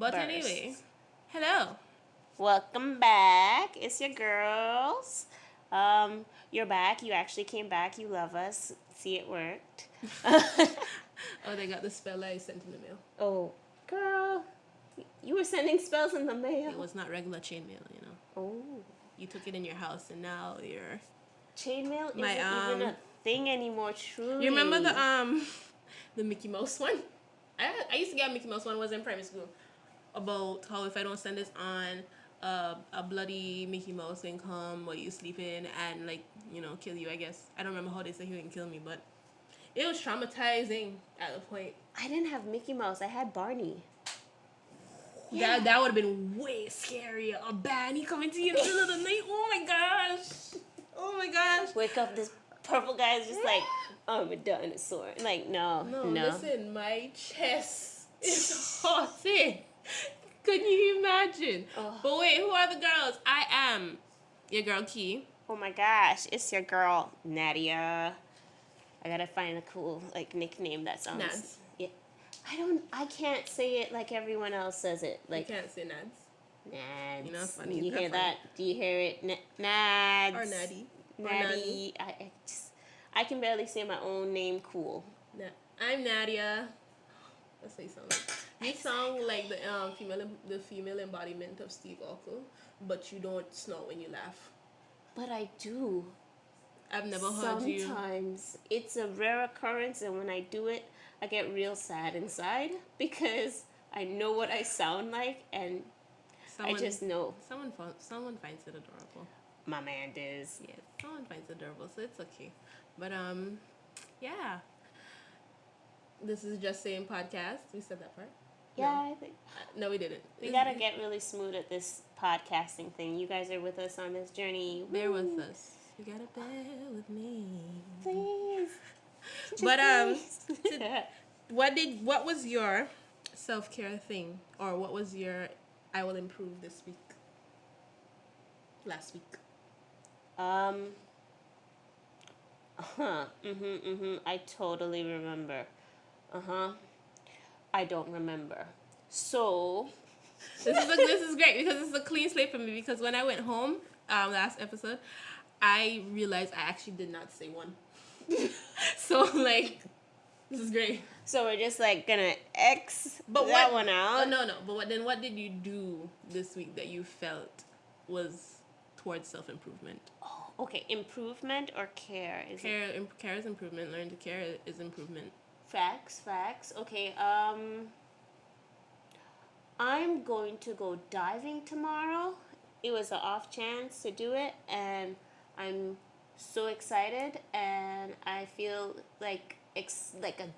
But burst. anyway, hello. Welcome back. It's your girls. You're back. You actually came back. You love us. See, it worked. Oh, they got the spell I sent in the mail. Oh, girl, you were sending spells in the mail. It was not regular chainmail, you know. Oh, You took it in your house, and now you're. chainmail My, isn't even a thing anymore. Truly. You remember the Mickey Mouse one? I used to get a Mickey Mouse one. Was in primary school about how if I don't send this on, a bloody Mickey Mouse can come while you sleeping and kill you. I guess I don't remember how they say he can kill me, but it was traumatizing at the point. I didn't have Mickey Mouse. I had Barney. That would have been way scarier. A Barney coming to you in the middle of the night. Oh my gosh. Oh my gosh. Wake up, this purple guy is just like, oh, I'm a dinosaur. Like, no. Listen, my chest is hurting. Could you imagine? Oh. But wait, who are the girls? I am your girl Key. Oh my gosh, it's your girl Nadia. I gotta find a cool nickname that sounds. Nads. Yeah, I can't say it like everyone else says it. Like, you can't say Nads. Nads. You know, funny. You hear funny. that? Do you hear it? Nads. Or Natty. Natty. I can barely say my own name. Cool. I'm Nadia. Let's say something. You sound like the female embodiment of Steve Urkel, but you don't snort when you laugh. But I do. I've never heard you. Sometimes it's a rare occurrence, and when I do it, I get real sad inside because I know what I sound like, and I just know. Someone finds it adorable. My man does. Yes, someone finds it adorable, so it's okay. But yeah. This is Just Saying podcast. We said that part. Yeah, No. I think No, we didn't. we gotta get really smooth at this podcasting thing. You guys are with us on this journey. Bear with us. You gotta bear with me. Please. But Please. what was your self-care thing, or what was your I will improve this week? Last week. I totally remember. I don't remember. So This is great because this is a clean slate for me, because when I went home last episode, I realized I actually did not say one. So this is great. So we're just gonna X But that one out. Oh, no. But then what did you do this week that you felt was towards self-improvement? Oh, okay, improvement or care? Care is improvement. Learn to care is improvement. Facts. Okay, I'm going to go diving tomorrow. It was an off chance to do it, and I'm so excited, and I feel like a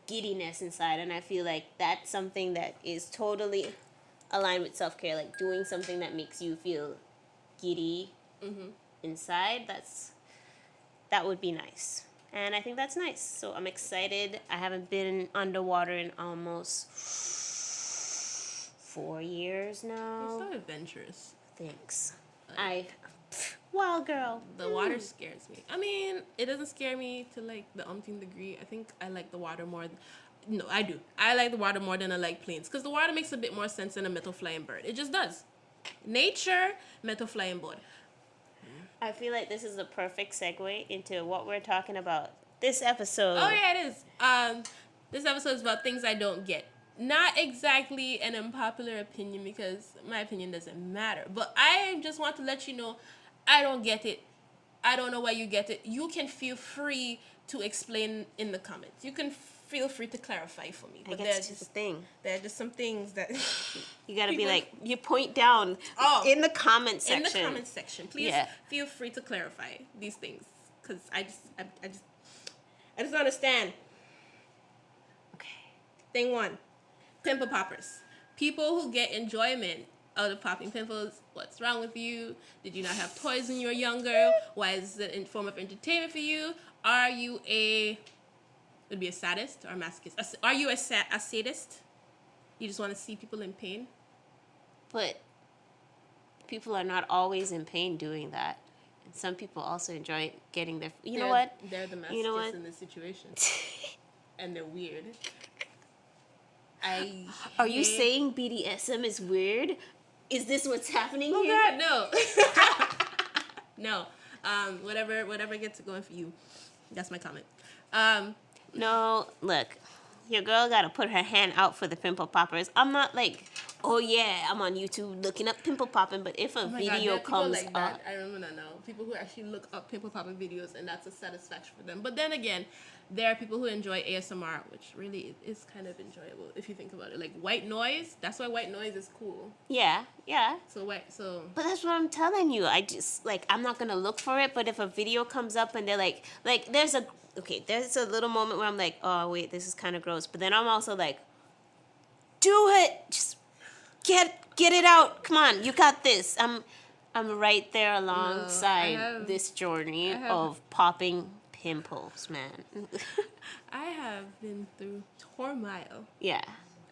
giddiness inside, and I feel like that's something that is totally aligned with self-care, like doing something that makes you feel giddy inside. That would be nice. And I think that's nice. So I'm excited. I haven't been underwater in almost 4 years now. You're so adventurous. Thanks. Wild girl. The water scares me. I mean, it doesn't scare me to the umpteenth degree. I think I like the water more. No, I do. I like the water more than I like planes, because the water makes a bit more sense than a metal flying bird. It just does. Nature, metal flying bird. I feel like this is the perfect segue into what we're talking about this episode. Oh yeah, it is. This episode is about things I don't get. Not exactly an unpopular opinion, because my opinion doesn't matter. But I just want to let you know, I don't get it. I don't know why you get it. You can feel free to explain in the comments. You can feel free to clarify for me. But that's just the thing. There are just some things that you gotta be you point down in the comment section. In the comment section, please feel free to clarify these things, because I just don't understand. Okay. Thing one, pimple poppers. People who get enjoyment out of popping pimples. What's wrong with you? Did you not have toys when you were younger? Why is it a form of entertainment for you? Are you would be a sadist or a masochist? Are you a sadist? You just want to see people in pain? But people are not always in pain doing that. And some people also enjoy getting their... know what? They're the masochists in this situation. And they're weird. Are you hate- saying BDSM is weird? Is this what's happening Oh here? God, no. No. Whatever gets it going for you. That's my comment. No, look, your girl gotta put her hand out for the pimple poppers. I'm not like, oh yeah, I'm on YouTube looking up pimple popping, but if a Oh my God, there video are people comes like up, that. I remember that now. People who actually look up pimple popping videos, and that's a satisfaction for them. But then again, there are people who enjoy ASMR, which really is kind of enjoyable if you think about it. Like white noise. That's why white noise is cool. yeah. So But that's what I'm telling you. I just like I'm not gonna look for it, but if a video comes up and they're like there's a little moment where I'm like, oh wait, this is kind of gross. But then I'm also like, do it, just get it out. Come on, you got this. I'm right there alongside have- this journey I have- of popping pimples, man. I have been through turmoil Yeah.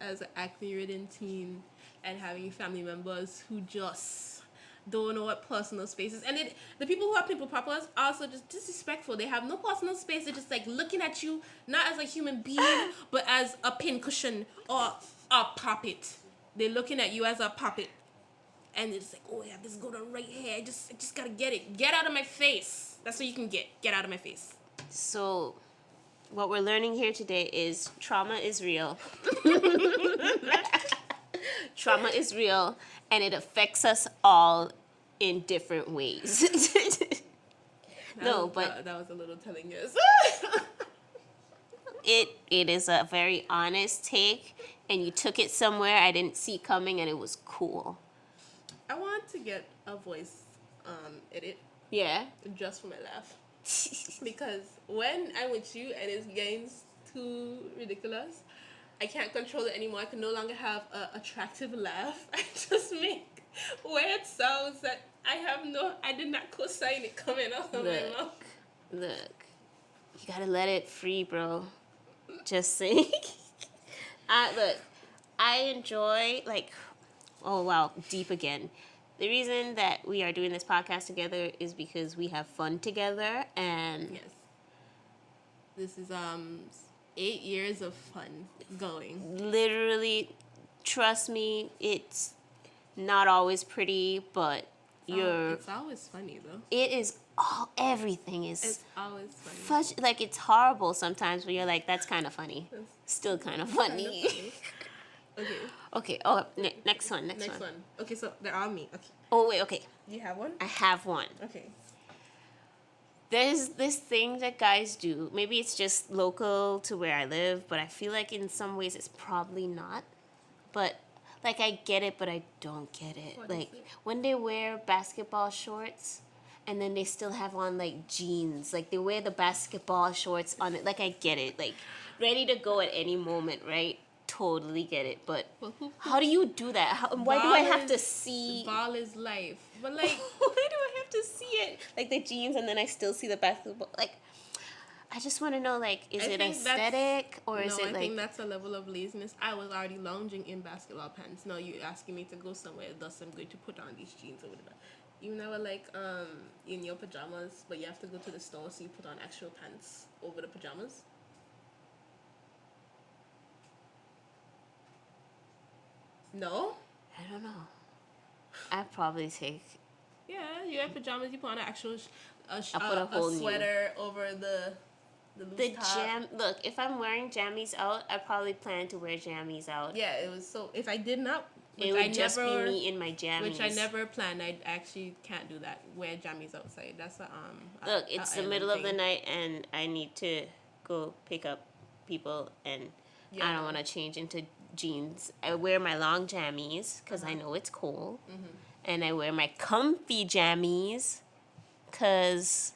as an acne-ridden teen and having family members who just don't know what personal space is. And the people who have pimple poppers are also just disrespectful. They have no personal space. They're just like looking at you not as a human being, but as a pin cushion or a puppet. They're looking at you as a puppet. And it's like, oh yeah, this is going on right here. I just gotta get it. Get out of my face. That's what you can get. Get out of my face. So, what we're learning here today is trauma is real. Trauma is real, and it affects us all in different ways. No, but that was a little telling us. it is a very honest take, and you took it somewhere I didn't see coming, and it was cool. I want to get a voice edit Yeah. just for my laugh. Because when I'm with you and it's getting too ridiculous, I can't control it anymore. I can no longer have an attractive laugh. I just make weird sounds that I did not co-sign it coming out of my mouth. Look, you gotta let it free, bro. Just saying. I enjoy oh wow, deep again. The reason that we are doing this podcast together is because we have fun together, and Yes. This is 8 years of fun going. literally, trust me, it's not always pretty, but It's always funny though. it is everything is It's always funny. fudge, like it's horrible sometimes when you're like, that's kind of funny. It's Still kind of kinda funny. funny. Okay. Okay, oh, next one. Next one. Okay, so they're all me. Okay. Oh, wait, okay. You have one? I have one. Okay. There's this thing that guys do. Maybe it's just local to where I live, but I feel like in some ways it's probably not. But, I get it, but I don't get it. What is it? When they wear basketball shorts and then they still have on, jeans. They wear the basketball shorts on it. I get it. Ready to go at any moment, right? Totally get it. But how do you do that? Why do I have to see... Ball is life. But Why do I have to see it? The jeans, and then I still see the basketball. I just want to know, is I it think aesthetic, or no, is it I think that's a level of laziness. I was already lounging in basketball pants. No, you asking me to go somewhere that does some good to put on these jeans or whatever. You never in your pajamas, but you have to go to the store so you put on actual pants over the pajamas. No? I don't know. I'd probably take... Yeah, you have pajamas. You put on an actual I'll put a whole new- sweater over the loose The top. Look, if I'm wearing jammies out, I probably plan to wear jammies out. Yeah, it was so. If I did not, It would just be me in my jammies. which I never planned. I actually can't do that. Wear jammies outside. That's a Look, it's the island middle of the thing. night, and I need to go pick up people, and Yeah, I no. don't want to change into jeans. I wear my long jammies because I know it's cold, and I wear my comfy jammies because,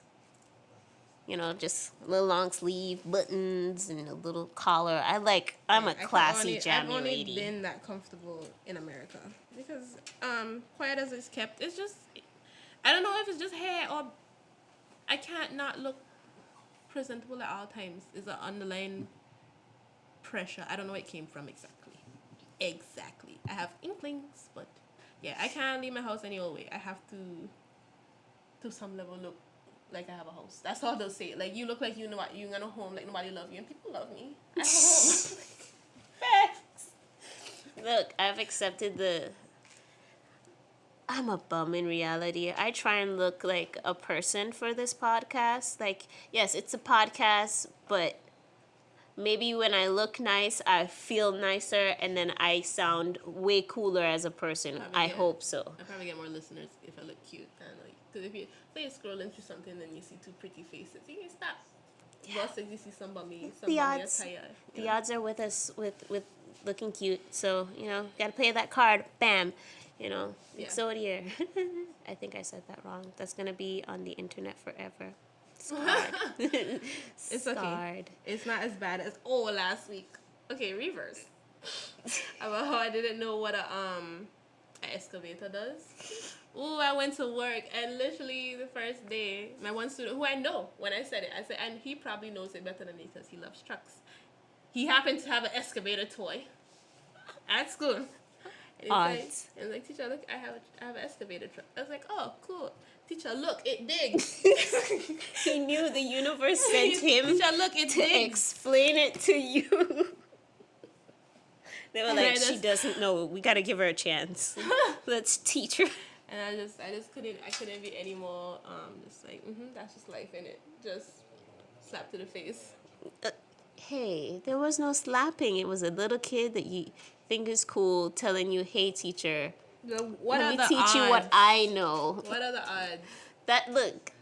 just a little long sleeve buttons and a little collar. I'm a classy jammy I've only lady. been that comfortable in America because quiet as it's kept, it's just I don't know if it's just hair or I can't not look presentable at all times. Is an underlying pressure. I don't know where it came from exactly. I have inklings, but yeah, I can't leave my house any old way. I have to some level look like I have a house. That's all they'll say. You look like you're gonna home, like nobody love you, and people love me. I have a home. Look, I've accepted the. I'm a bum in reality. I try and look like a person for this podcast. Like, yes, it's a podcast, but maybe when I look nice, I feel nicer, and then I sound way cooler as a person. Probably I get- hope so. I probably get more listeners if I look cute. And like, because if you say you're scrolling through something and you see two pretty faces, you can stop. Versus you see some bummy The attire. odds. you The know? odds are with us with looking cute. So, gotta play that card. Bam. Yeah. Exodia. I think I said that wrong. That's gonna be on the internet forever. Scarred. It's okay. Scarred. It's not as bad as last week. Okay, reverse. About how I didn't know what a excavator does. Ooh, I went to work and literally the first day, my one student who I know when I said it, I said, and he probably knows it better than me because he loves trucks. He happened to have an excavator toy at school. And he's Odds. like, teacher, look, I have an excavator truck. I was like, oh, cool. Teacher, look, it digs. He knew the universe sent him Teacher, look, it to digs. explain it to you. They were And like, I she just- doesn't know. We gotta give her a chance. Let's teach her. And I just couldn't be any more, just like, that's just life, innit? Just slap to the face. Hey, there was no slapping. It was a little kid that you think is cool telling you, hey, teacher, What let are me the teach odds? you what I know. What are the odds? That, look,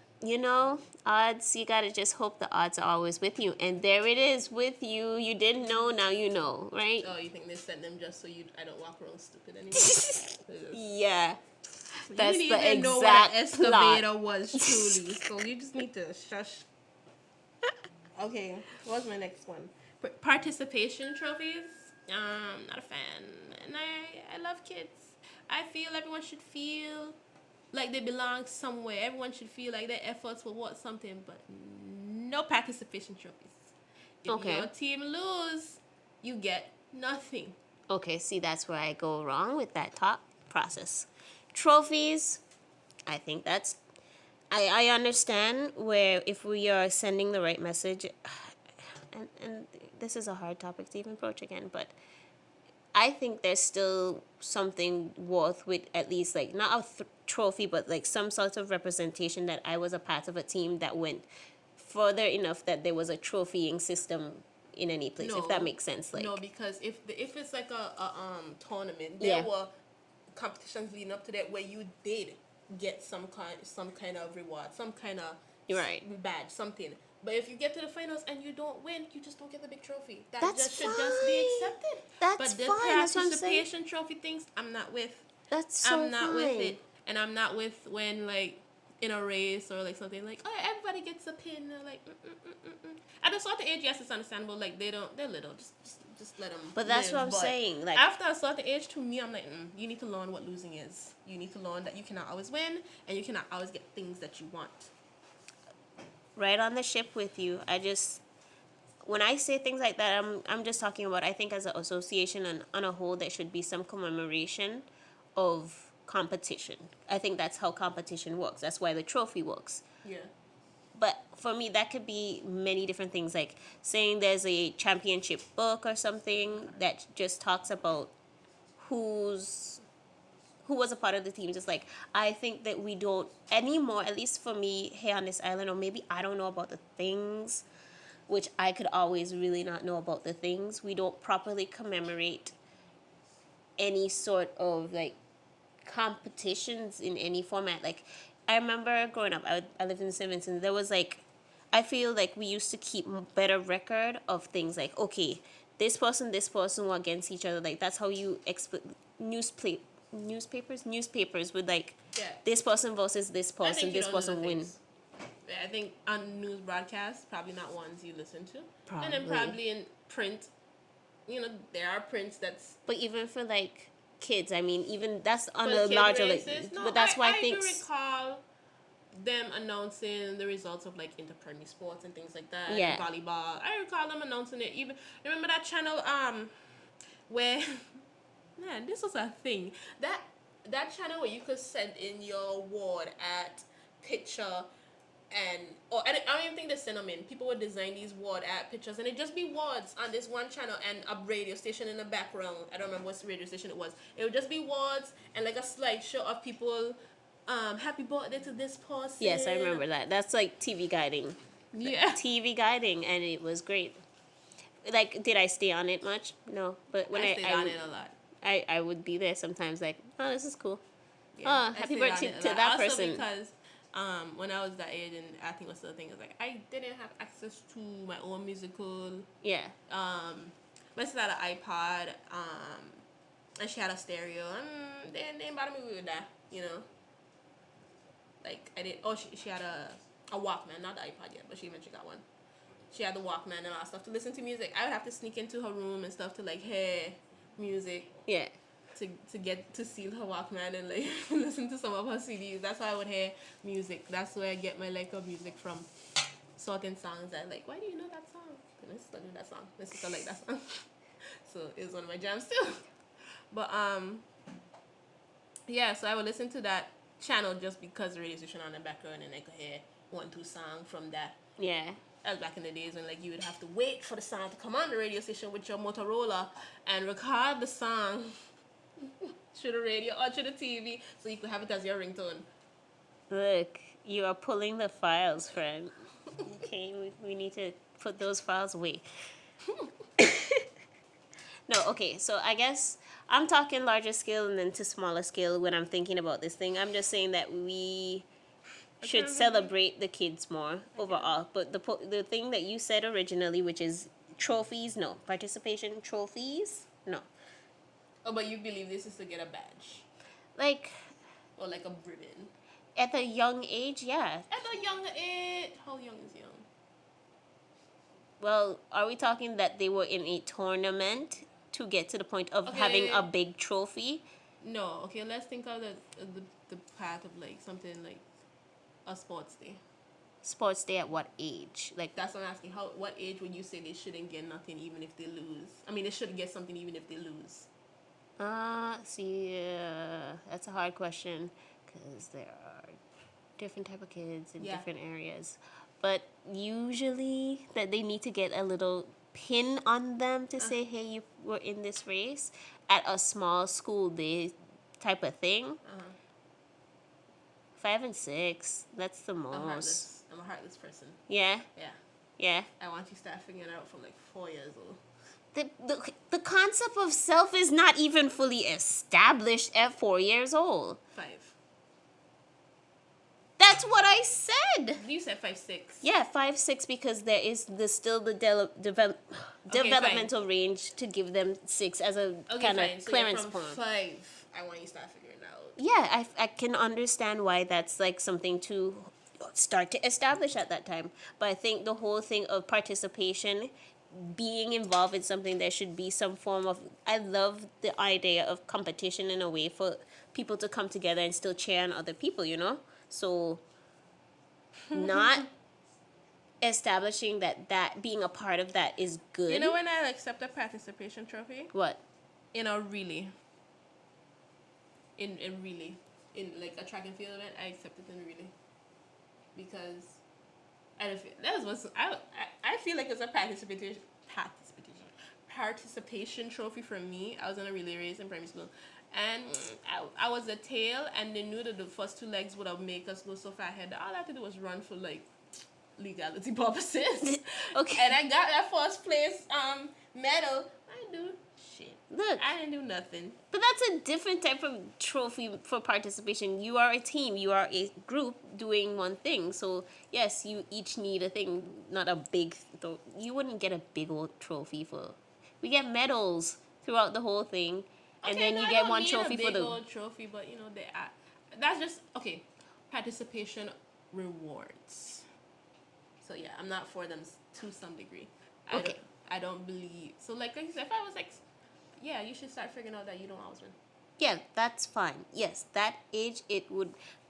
odds, you gotta just hope the odds are always with you. And there it is with you. You didn't know, now you know, right? Oh, you think they sent them just so I don't walk around stupid anymore? Yeah. That's you the didn't even know what an exact plot. excavator was truly, so you just need to shush. Okay, what's my next one? Participation trophies. Not a fan, and I love kids. I feel everyone should feel like they belong somewhere. Everyone should feel like their efforts were worth something, but no participation trophies. If Okay. your team lose, you get nothing. Okay, see, that's where I go wrong with that thought process. Trophies, I think that's. I understand where if we are sending the right message, and this is a hard topic to even approach again, but I think there's still something worth with at least like not a trophy, but like some sort of representation that I was a part of a team that went further enough that there was a trophying system in any place, if that makes sense. Like, No, because if it's like a tournament, Yeah. there were competitions leading up to that where you did get some kind of reward, some kind of Right. badge, something. But if you get to the finals and you don't win, you just don't get the big trophy. That That's just should just be fine. accepted. That's but the fine, that's what I'm saying. participation trophy things, I'm not with. that's so I'm not fine. with it, and I'm not with when like in a race or like something like, oh, everybody gets a pin. They're like, at a certain age, yes, it's understandable. Like they're little, just let them. But that's live. what I'm saying, like- after a certain age, to me, I'm like, you need to learn what losing is. You need to learn that you cannot always win, and you cannot always get things that you want. Right on the ship with you. When I say things like that, I'm just talking about, I think as an association and on a whole, there should be some commemoration of competition. I think that's how competition works. That's why the trophy works. Yeah. But for me, that could be many different things, like saying there's a championship book or something that just talks about who was a part of the team. Just like, I think that we don't anymore, at least for me here on this island, or maybe I don't know about the things, which I could always really not know about the things. We don't properly commemorate any sort of like competitions in any format. Like, I remember growing up, I lived in St. Vincent. There was like, I feel like we used to keep better record of things like, okay, this person were against each other. Like, that's how you newspapers would like, Yeah. this person versus this I person, think you this don't know person the win. things. Yeah, I think on news broadcasts, probably not ones you listen to. And then Probably. probably in print, there are prints that's But even for like kids, I mean, even that's on for a kid larger races. No, but that's why I do think recall them announcing the results of like inter-primary sports and things like that. Yeah. Volleyball. I recall them announcing it. Even remember that channel where man, this was a thing. That channel where you could send in your award at picture and or I don't even think they send them in. People would design these word art pictures, and it'd just be words on this one channel and a radio station in the background. I don't remember what radio station it was. It would just be words and like a slideshow of people. Happy birthday to this person. Yes, I remember that. That's like TV guiding. Yeah. TV guiding, and it was great. Like, did I stay on it much? No, but when I stayed on it a lot. I would be there sometimes. Like, oh, this is cool. Yeah, Oh, I happy stayed on birthday it a to lot. that Also person. because when I was that age and acting was still a thing, it's like I didn't have access to my own musical. Yeah. My sister had an iPod, and she had a stereo. They didn't bother me with that, you know. Like I did. Oh, she had a Walkman, not the iPod yet, but she eventually got one. She had the Walkman and all that stuff to listen to music. I would have to sneak into her room and stuff to like hear music. Yeah. To get to seal her Walkman and like listen to some of her CDs. That's how I would hear music. That's where I get my like of music from. Certain songs that like, why do you know that song? My sister knew that song. My sister liked that song. So it was one of my jams too. But yeah, so I would listen to that channel just because the radio station on the background and I could hear 1-2 song from that. Yeah. That was back in the days when like you would have to wait for the song to come on the radio station with your Motorola and record the song through the radio or through the TV so you could have it as your ringtone. Look, you are pulling the files, friend. Okay, we need to put those files away. No, okay, so I guess I'm talking larger scale and then to smaller scale when I'm thinking about this thing. I'm just saying that we should celebrate the kids more overall. But the thing that you said originally, which is trophies, no. Participation trophies, no. Oh, but you believe this is to get a badge Like, or like a ribbon? at a young age, yeah. At a young age, how young is young? Well, are we talking that they were in a tournament to get to the point of having a big trophy? No, okay. Let's think of the path of like something like a sports day. Sports day at what age? Like, That's what I'm asking. What age would you say they shouldn't get nothing even if they lose? I mean, they should get something even if they lose. that's a hard question because there are different type of kids in Yeah. different areas. But usually that they need to get a little pin on them to say, hey, you were in this race at a small school day type of thing. 5 and 6, that's the most. I'm a heartless person. Yeah, Yeah. yeah. I want you to start figuring it out from like 4 years old. The concept of self is not even fully established at 4 years old. 5. That's what I said. You said 5, 6. Yeah, 5, 6 because there is still the developmental range to give them 6 as a kind of So clearance from point. 5, I want you to start figuring it out. Yeah, I can understand why that's like something to start to establish at that time. But I think the whole thing of participation, being involved in something, there should be some form of, I love the idea of competition in a way for people to come together and still cheer on other people, you know? So not establishing that being a part of that is good. You know when I accept a participation trophy? What? In a relay. In relay. In like a track and field event, I accepted in relay. Because I don't feel that was I feel like it's a participation trophy for me. I was in a relay race in primary school. And I was the tail, and they knew that the first 2 legs would have made us go so far ahead. All I had to do was run for like legality purposes. Okay. And I got that first place medal. I didn't do shit. Look, I didn't do nothing. but that's a different type of trophy for participation. You are a team. You are a group doing one thing. So, yes, you each need a thing, not a big... You wouldn't get a big old trophy for... We get medals throughout the whole thing. And then you get one trophy for the... old trophy, but you know, that's just... Okay, participation rewards. So, yeah, I'm not for them to some degree. Okay. I don't believe... So, like I said, if I was like... Yeah, you should start figuring out that you don't always win. Yeah, that's fine. Yes, that age,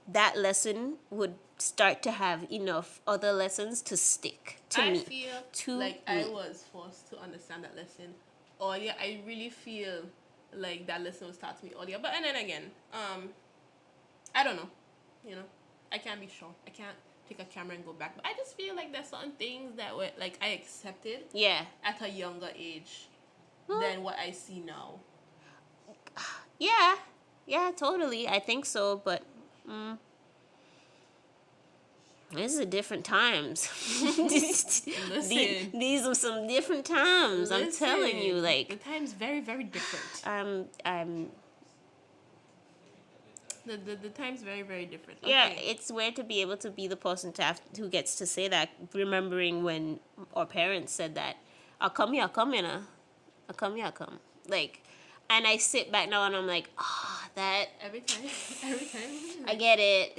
that lesson would start to have enough other lessons to stick to me. I feel like I was forced to understand that lesson earlier. I really feel like that lesson was taught to me earlier. But and then again, I don't know. You know, I can't be sure. I can't take a camera and go back. But I just feel like there's certain things that were like I accepted Yeah. at a younger age Well, than what I see now. yeah. Yeah, totally. I think so, but this is different times. These are some different times. I'm telling you, the like, time's very, very different. I'm. The time's very, very different. Yeah, Okay. it's weird to be able to be the person who gets to say that, remembering when our parents said that, I'll come here, I'll come here, I'll come here, I'll come. Like, and I sit back now and I'm like, that, Every time. I get it.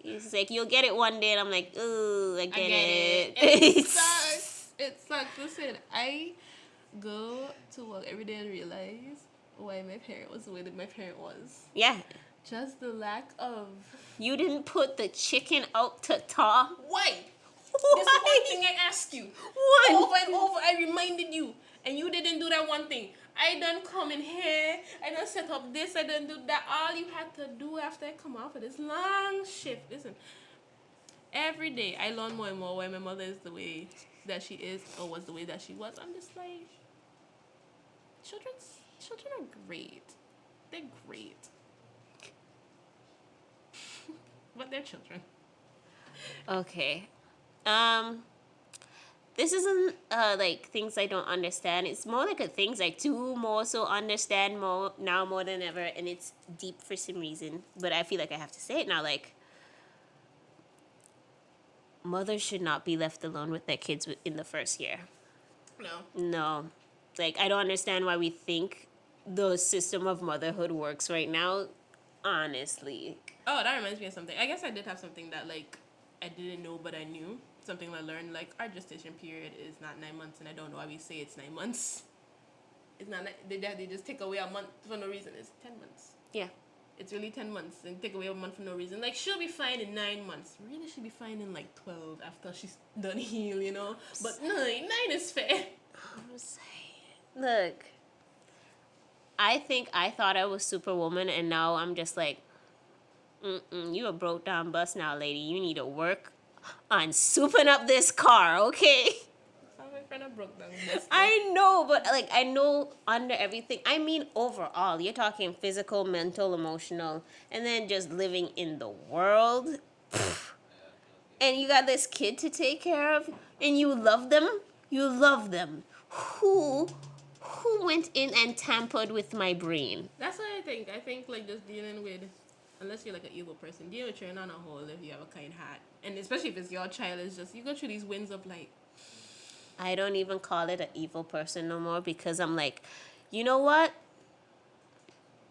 It's like, you'll get it one day, and I'm like, ooh, I get it. It sucks. It sucks. Listen, I go to work every day and realize why my parent was the way that my parent was. Yeah. Just the lack of... You didn't put the chicken out to thaw. Why? This is one thing I asked you. One. Over and over, I reminded you. And you didn't do that one thing. I done come in here. I done set up this. I done do that. All you had to do after I come off of this long shift. Listen. Every day, I learn more and more why my mother is the way that she is or was the way that she was. I'm just like... Children are great. They're great. But they're children. Okay. This isn't like things I don't understand. It's more like a things I do more so understand more now more than ever, and it's deep for some reason. But I feel like I have to say it now. Like, mothers should not be left alone with their kids in the first year. No. Like, I don't understand why we think the system of motherhood works right now. Honestly. Oh, that reminds me of something. I guess I did have something that, like, I didn't know, but I knew. Something I learned, like, our gestation period is not 9 months, and I don't know why we say it's 9 months. It's not, they just take away a month for no reason. It's 10 months. Yeah. It's really 10 months, and take away a month for no reason. Like, she'll be fine in 9 months. Really, she'll be fine in, like, 12 after she's done heal, you know? But 9 is fair. I'm saying. Look. I think I thought I was Superwoman, and now I'm just like, you a broke down bus now, lady. You need to work on souping up this car, okay? My friend, I broke down bus. I know, but like, I know under everything. I mean, overall, you're talking physical, mental, emotional, and then just living in the world. And you got this kid to take care of, and you love them. You love them. Who went in and tampered with my brain? That's what I think. I think, like, just dealing with, unless you're like an evil person, dealing with children on a whole, if you have a kind heart, and especially if it's your child, is just, you go through these winds of, like... I don't even call it an evil person no more, because I'm like, you know what?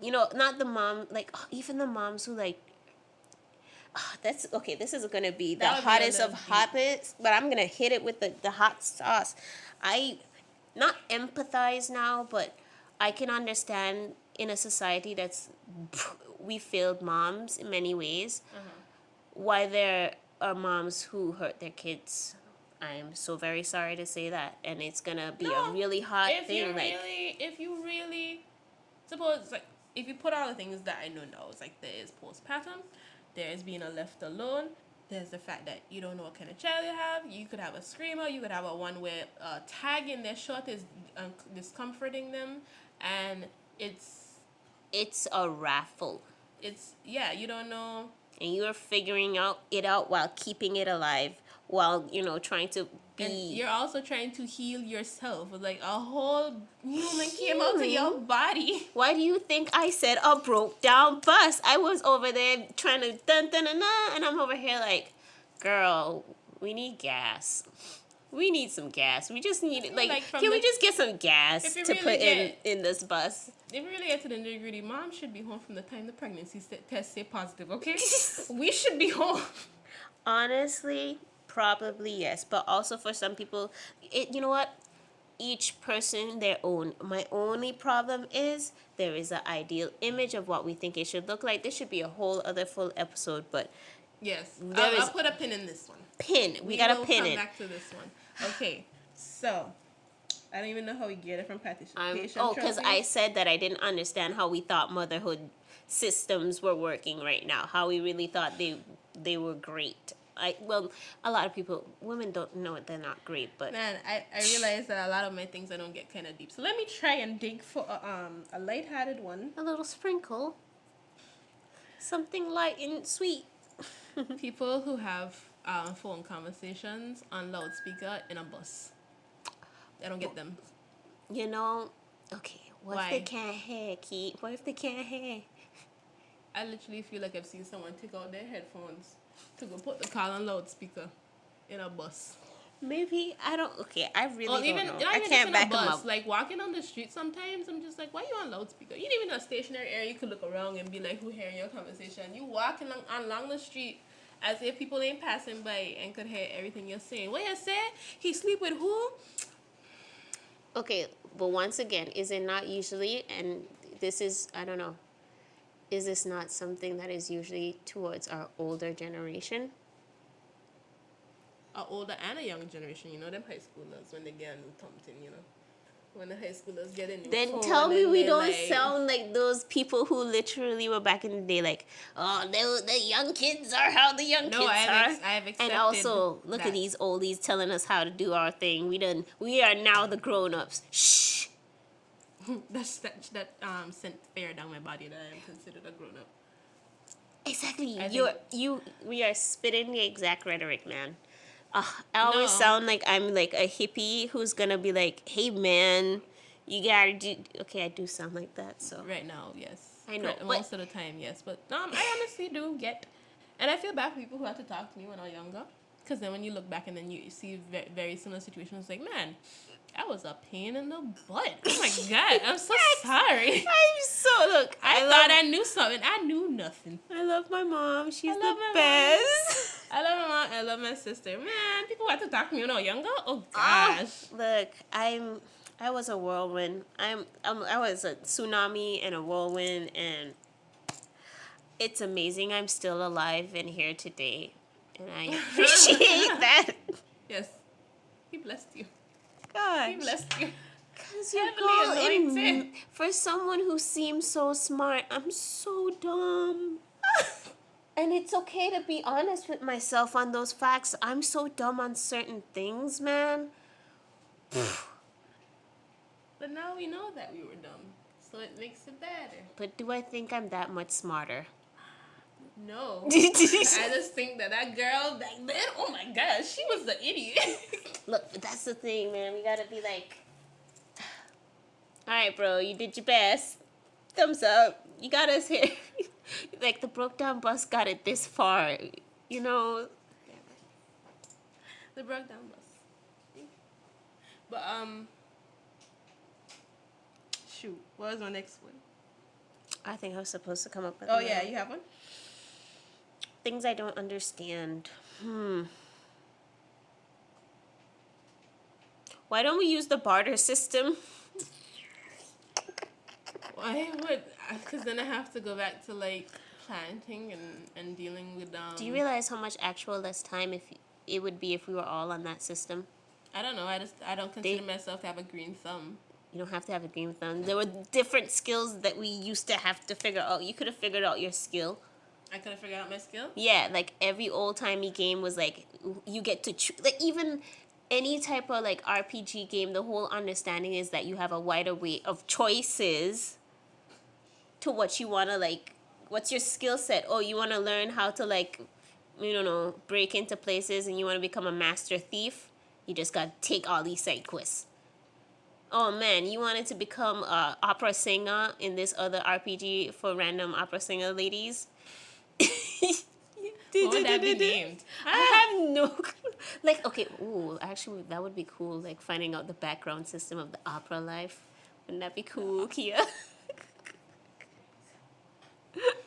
You know, not the mom, like, even the moms who, like, that's, okay, this is going to be the hottest of hottest, but I'm going to hit it with the hot sauce. I not empathize now, but I can understand in a society that's, we failed moms in many ways, why there are moms who hurt their kids. I'm so very sorry to say that, and it's gonna be a really hot thing. If you really, suppose, like, if you put all the things that I know now, it's like there is postpartum, there is being left alone, there's the fact that you don't know what kind of child you have. You could have a screamer, you could have a one where tagging their short is discomforting them, and it's a raffle. You don't know, and you're figuring it out while keeping it alive. While, you know, trying to be... And you're also trying to heal yourself. Like, a whole human came out of your body. Why do you think I said a broke down bus? I was over there trying to dun-dun-dun-dun, and I'm over here like, girl, we need gas. We need some gas. We just need, like can we just get some gas to put in this bus? If we really get to the nitty-gritty, mom should be home from the time the pregnancy test say positive, okay? We should be home. Honestly... Probably yes, but also for some people, you know what? Each person their own. My only problem is there is an ideal image of what we think it should look like. This should be a whole other full episode, but yes, I'll put a pin in this one. We got to pin it. We'll come back to this one. Okay, so I don't even know how we get it from Patricia. Because I said that I didn't understand how we thought motherhood systems were working right now. How we really thought they were great. a lot of people, women don't know it. They're not great, but Man, I realize that a lot of my things I don't get kind of deep. So let me try and dig for a lighthearted one. a little sprinkle, something light and sweet. People who have phone conversations on loudspeaker in a bus. I don't get them. You know, okay. What if Why? they can't hear, Keith? What if they can't hear? I literally feel like I've seen someone take out their headphones to go put the call on loudspeaker in a bus. Maybe I don't. Okay, I really Or don't even know. not I even can't just in back a them bus. up. Like walking on the street, sometimes I'm just like, why you on loudspeaker? You even in a stationary area, you could look around and be like, who hearing your conversation? You walking along the street as if people ain't passing by and could hear everything you're saying. What you say? He sleep with who? Okay, but once again, is it not usually? And this is, I don't know. Is this not something that is usually towards our older generation? A older and a young generation, you know, them high schoolers when they get a new something, you know. When the high schoolers get a new Then phone, tell me and we they're don't like, sound like those people who literally were back in the day, like, oh, the young kids are how the young No, kids I have are. I have accepted. And also, look that. at these oldies telling us how to do our thing. We are now the grown-ups. Shh. that sent fear down my body that I am considered a grown up. Exactly. I We are spitting the exact rhetoric, man. I always No. sound like I'm like a hippie who's gonna be like, hey man, you gotta do. Okay, I do sound like that, so. Right now, yes. I know, but- Most of the time, yes. But I honestly do get, and I feel bad for people who had to talk to me when I was younger, because then when you look back and then you see very similar situations, like, man, I was a pain in the butt. Oh my god, I'm so sorry. I'm so look. I thought I knew something. I knew nothing. I love my mom. She's I the love my best. I love my mom. I love my sister. Man, people had to talk to me when I was younger. Oh Ah, gosh. look, I was a whirlwind. I was a tsunami and a whirlwind, and it's amazing I'm still alive and here today, and I appreciate that. Yes. He blessed you. He Gosh, blessed you. because your Heavily girl, anointed. for someone who seems so smart, I'm so dumb. And it's okay to be honest with myself on those facts. I'm so dumb on certain things, man. But now we know that we were dumb. So it makes it better. But do I think I'm that much smarter? No. I just think that girl back then, oh my gosh, she was the idiot. Look, but that's the thing, man. We gotta be like, all right, bro, you did your best. Thumbs up. You got us here. Like, the broke down bus got it this far, you know? The broke down bus. But, shoot, what was my next one? I think I was supposed to come up with Oh, another yeah, one. you have one? Things I don't understand. Why don't we use the barter system? Why would, because then I have to go back to, like, planting and dealing with, Do you realize how much actual less time it would be if we were all on that system? I don't know, I don't consider myself to have a green thumb. You don't have to have a green thumb. There were different skills that we used to have to figure out. You could have figured out your skill. I could have figured out my skill. Yeah, like every old-timey game was like, you get to like even any type of like RPG game, the whole understanding is that you have a wider way of choices to what you want to like, what's your skill set? Oh, you want to learn how to like, you don't know, break into places and you want to become a master thief? You just got to take all these side quests. Oh man, you wanted to become a opera singer in this other RPG for random opera singer ladies? What would that be named? I have no clue. Like, okay, ooh, actually, that would be cool. Like, finding out the background system of the opera life. Wouldn't that be cool, Kia?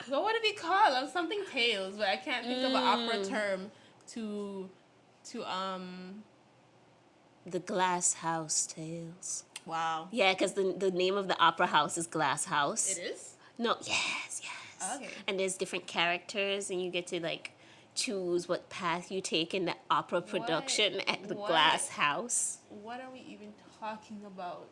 What would it be called? Something Tales, but I can't think of an opera term to The Glass House Tales. wow. Yeah, because the name of the opera house is Glass House. It is? No, yes. Okay. And there's different characters, and you get to, like, choose what path you take in the opera production at the What? Glass House. What are we even talking about?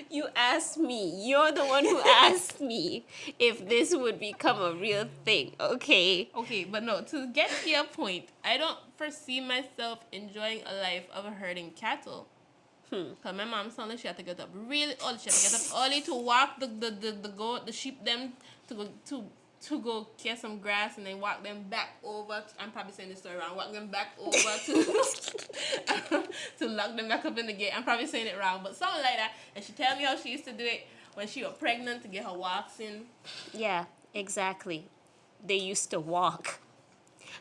You asked me. You're the one who asked me if this would become a real thing. Okay. Okay, but no, to get to your point, I don't foresee myself enjoying a life of herding cattle. Cause my mom sounded like she had to get up really early. She had to get up early to walk the goat, the sheep them to go to go get some grass and then walk them back over. I'm probably saying this story wrong. Walk them back over to lock them back up in the gate. I'm probably saying it wrong, but something like that. And she tell me how she used to do it when she was pregnant to get her walks in. Yeah, exactly. They used to walk.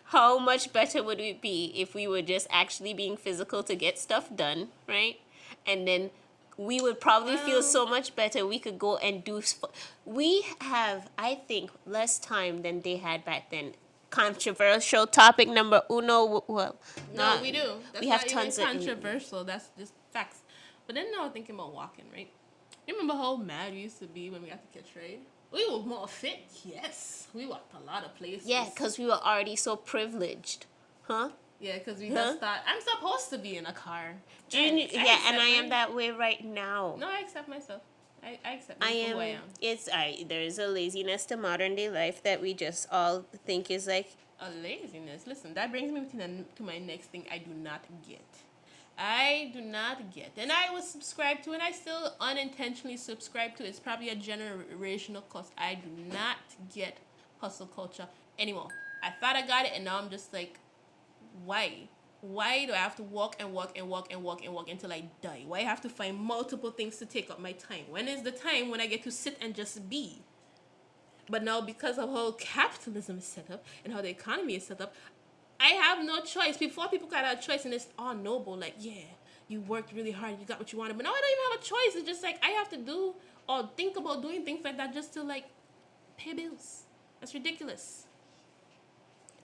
How much better would it be if we were just actually being physical to get stuff done, right? And then we would probably feel so much better. We could go and do. We have, I think, less time than they had back then. Controversial topic number uno. Well, No, we do. That's we have not tons even of controversial. That's just facts. But then now I'm thinking about walking, right? You remember how mad we used to be when we got to catch trade? We were more fit, yes. We walked a lot of places. Yeah, because we were already so privileged, huh? Yeah, because we just thought, I'm supposed to be in a car. Do you, And yeah, and I am accept that way right now. No, I accept myself. I accept I myself am. who I am. There's a laziness to modern day life that we just all think is like. A laziness. Listen, that brings me to my next thing I do not get. I do not get. And I was subscribed to, and I still unintentionally subscribe to. It's probably a generational cause. I do not get hustle culture anymore. I thought I got it, and now I'm just like, why? Why do I have to walk and walk and walk and walk and walk until I die? Why I have to find multiple things to take up my time? When is the time when I get to sit and just be? But now, because of how capitalism is set up and how the economy is set up, I have no choice. Before, people got a choice, and it's all noble. Like, yeah, you worked really hard, you got what you wanted. But now I don't even have a choice. It's just like I have to do or think about doing things like that just to like pay bills. That's ridiculous.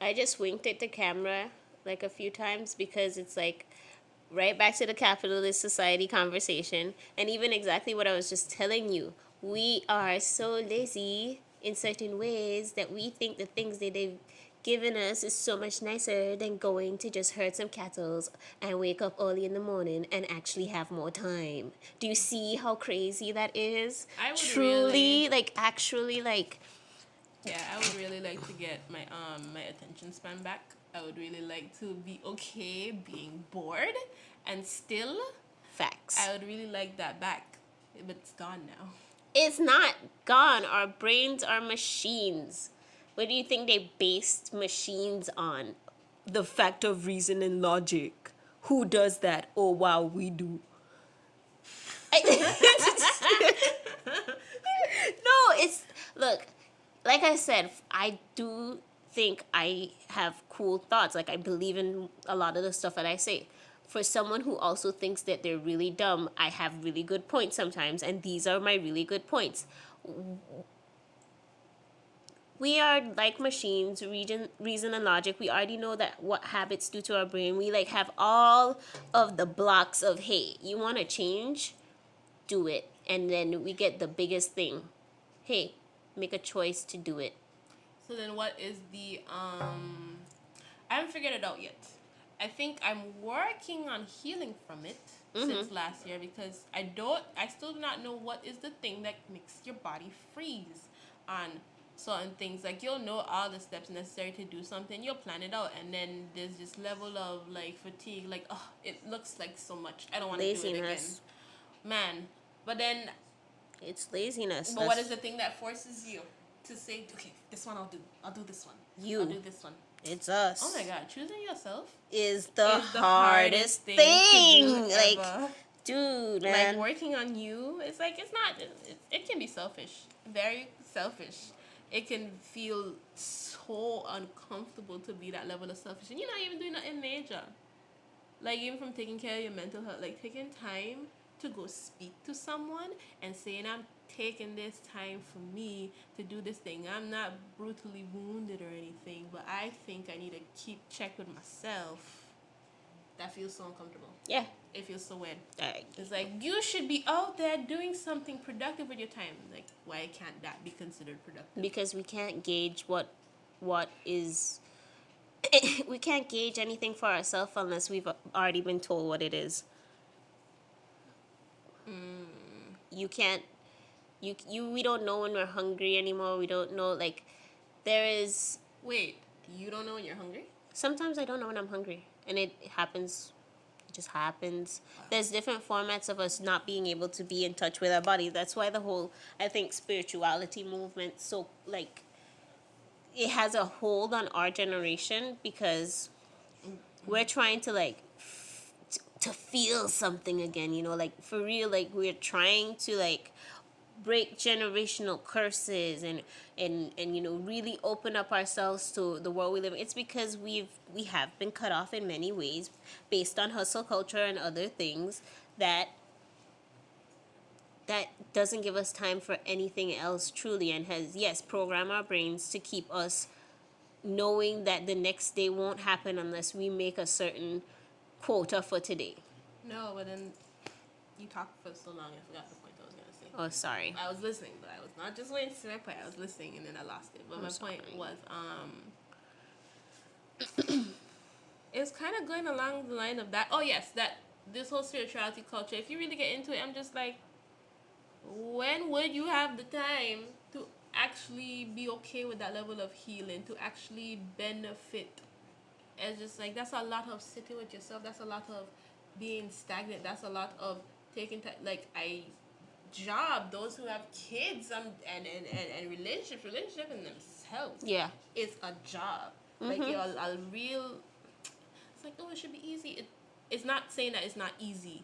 I just winked at the camera like a few times because it's like right back to the capitalist society conversation, and even exactly what I was just telling you. We are so lazy in certain ways that we think the things that they've given us is so much nicer than going to just herd some cattle and wake up early in the morning and actually have more time. Do you see how crazy that is? I would Truly, really- like actually, like Yeah, I would really like to get my attention span back. I would really like to be okay being bored and still. facts. I would really like that back, but it's gone now. It's not gone. Our brains are machines. What do you think they based machines on? The fact of reason and logic. Who does that? Oh, wow, we do. No, it's. Look, like I said, I do think I have cool thoughts. Like, I believe in a lot of the stuff that I say. For someone who also thinks that they're really dumb, I have really good points sometimes, and these are my really good points. We are like machines, reason and logic. We already know that what habits do to our brain. We like have all of the blocks of, hey, you want to change? Do it. And then we get the biggest thing. Hey, make a choice to do it. So then, what is the I haven't figured it out yet. I think I'm working on healing from it since last year because I still do not know what is the thing that makes your body freeze on certain things. Like, you'll know all the steps necessary to do something, you'll plan it out, and then there's this level of like fatigue, like, oh, it looks like so much, I don't want to do it again, Laziness. man. But then, It's laziness. but what is the thing that forces you to say, okay, this one I'll do this one, You. I'll do this one? It's us. Oh my god, choosing yourself Is the is hardest to thing. do Like, ever. dude, Like, man. working on you, it's like, it's not, it can be selfish, very selfish. It can feel so uncomfortable to be that level of selfish, and you're not even doing nothing major. Like, even from taking care of your mental health, like taking time to go speak to someone and saying, I'm taking this time for me to do this thing. I'm not brutally wounded or anything, but I think I need to keep check with myself. That feels so uncomfortable. Yeah. It feels so weird. I- It's like, you should be out there doing something productive with your time. Like, why can't that be considered productive? because we can't gauge what is we can't gauge anything for ourselves unless we've already been told what it is. you can't, we don't know when we're hungry anymore. We don't know, like, there is, Wait, you don't know when you're hungry? sometimes I don't know when I'm hungry, and it happens. It just happens. There's different formats of us not being able to be in touch with our body. That's why the whole, I think, spirituality movement, so, like, it has a hold on our generation, because we're trying to, like, to feel something again, you know, like, for real, like, we're trying to, like, break generational curses, and you know, really open up ourselves to the world we live in. It's because we have been cut off in many ways based on hustle culture and other things that doesn't give us time for anything else truly, and has, yes, programmed our brains to keep us knowing that the next day won't happen unless we make a certain quota for today. No, but then you talked for so long, I forgot the point I was gonna say. Oh, sorry. I was listening, but I was not just waiting to say my point. I was listening, and then I lost it. But I'm my sorry. point was, it's kind of going along the line of that. Oh yes, that this whole spirituality culture. If you really get into it, I'm just like, when would you have the time to actually be okay with that level of healing, to actually benefit? It's just like, that's a lot of sitting with yourself. That's a lot of being stagnant. That's a lot of taking time. Like, job, those who have kids, and relationship in themselves. Yeah. It's a job. Like, a real. It's like, oh, it should be easy. It's not saying that it's not easy.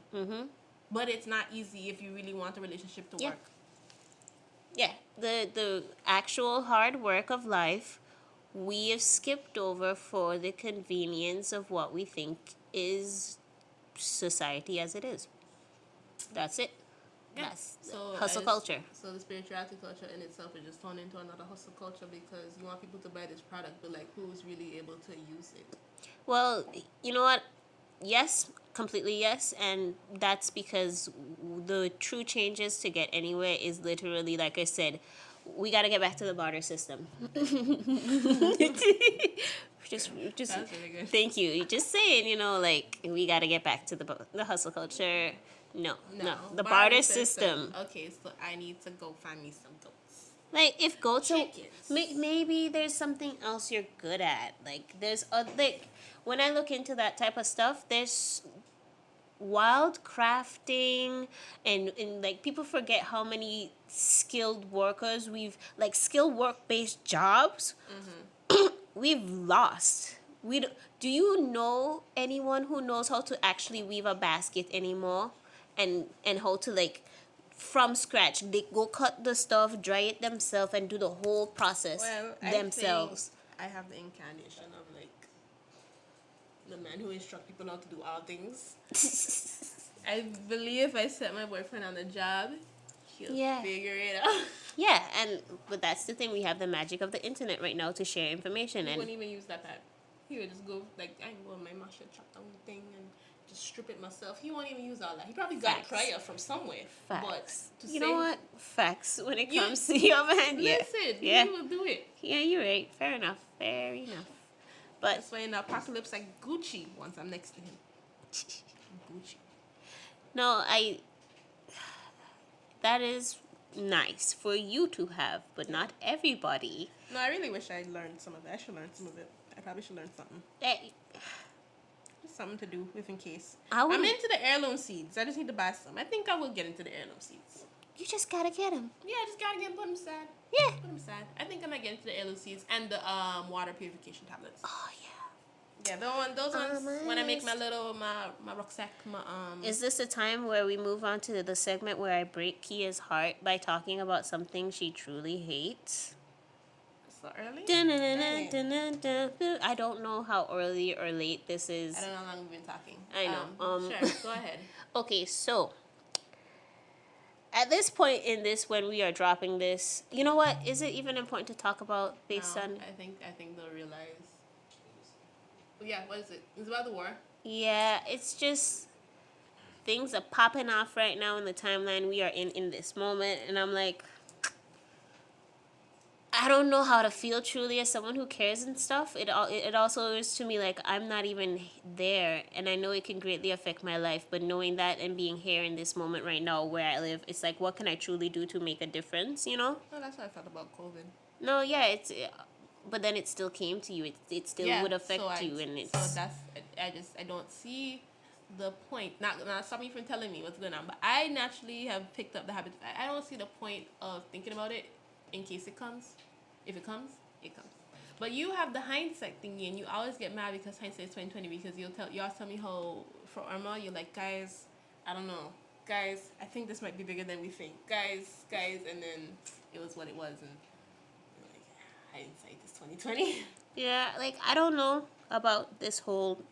But it's not easy if you really want a relationship to Yeah. work. Yeah, the actual hard work of life we have skipped over for the convenience of what we think is society as it is. That's it. Yeah. That's So hustle culture. So the spirituality culture in itself is just turned into another hustle culture, because you want people to buy this product, but like, who's really able to use it? Well, you know what? Yes, completely yes, and that's because the true changes to get anywhere is literally, like I said, we got to get back to the barter system. just That's really good. thank you. Just saying, you know, like, we got to get back to the hustle culture. No, the barter system. Okay, so I need to go find me some goats. Like, if goats are, Chickens. maybe there's something else you're good at. Like, there's like, when I look into that type of stuff, there's wild crafting, and like, people forget how many skilled workers we've, like, skilled work based jobs we've lost. Do you know anyone who knows how to actually weave a basket anymore, and how to, like, from scratch, they go cut the stuff, dry it themselves, and do the whole process themselves? I have the incarnation of, like, the man who instructs people how to do all things. I believe if I set my boyfriend on the job, he'll figure it out. Yeah, but that's the thing. We have the magic of the internet right now to share information. He And wouldn't even use that pad. He would just go, like, I can go in my master chop down the thing and just strip it myself. He won't even use all that. He probably got a prayer from somewhere. Facts. But you know what? Facts when it comes to your man. Yeah. Listen, Yeah. he will do it. Yeah, you're right. Fair enough. Fair enough. But That's why in the apocalypse, like, Gucci once I'm next to him. Gucci. no, that is nice for you to have, but not everybody. No, I really wish I learned some of it. I should learn some of it. I probably should learn something. Just something to do if in case. I'm into the heirloom seeds. I just need to buy some. I think I will get into the heirloom seeds. You just gotta get them. Yeah, I just gotta put them aside. Yeah. Put them aside. I think I might get into the heirloom seeds and the water purification tablets. Oh yeah. Yeah, those ones. When I make my little my rucksack, Is this a time where we move on to the segment where I break Kia's heart by talking about something she truly hates? So early? I don't know how early or late this is. I don't know how long we've been talking. I know. Sure, go ahead. Okay, so at this point in this, when we are dropping this, you know what? Is it even important to talk about based on? I think they'll realize. Well, yeah, what is it? It's about the war. Yeah, it's just things are popping off right now in the timeline we are in this moment, and I'm like, I don't know how to feel truly as someone who cares and stuff. It also is to me like I'm not even there, and I know it can greatly affect my life. But knowing that and being here in this moment right now where I live, it's like, what can I truly do to make a difference? You know? No, that's what I thought about COVID. No, yeah, but then it still came to you. It still would affect you, and so it's that's I don't see the point. Not stop me from telling me what's going on, but I naturally have picked up the habit. I don't see the point of thinking about it in case it comes. If it comes, it comes. But you have the hindsight thingy, and you always get mad because hindsight is 2020. Because you always tell me how for Irma you're like, guys, I don't know, guys, I think this might be bigger than we think, guys, and then it was what it was, and you're like, hindsight is 2020. yeah. Like I don't know about this whole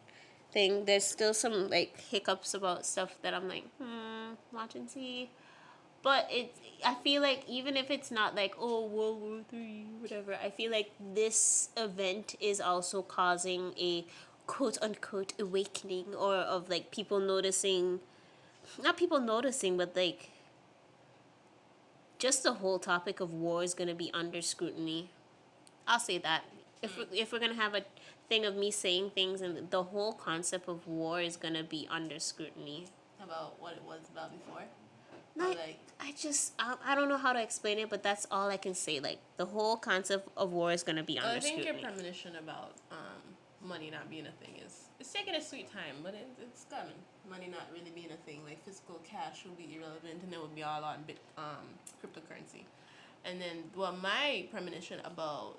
thing. There's still some like hiccups about stuff that I'm like, watch and see. But I feel like even if it's not like, oh, World War III, whatever, I feel like this event is also causing a quote unquote awakening, or of like people noticing, not people noticing, but like just the whole topic of war is going to be under scrutiny. I'll say that. If we're going to have a thing of me saying things, and the whole concept of war is going to be under scrutiny. About what it was about before. Like, Like, I don't know how to explain it, but that's all I can say. Like, the whole concept of war is going to be under I think scrutiny. your premonition about money not being a thing is it's taking a sweet time, but it's coming. Money not really being a thing, like physical cash will be irrelevant, and it will be all on cryptocurrency. And then, well, my premonition about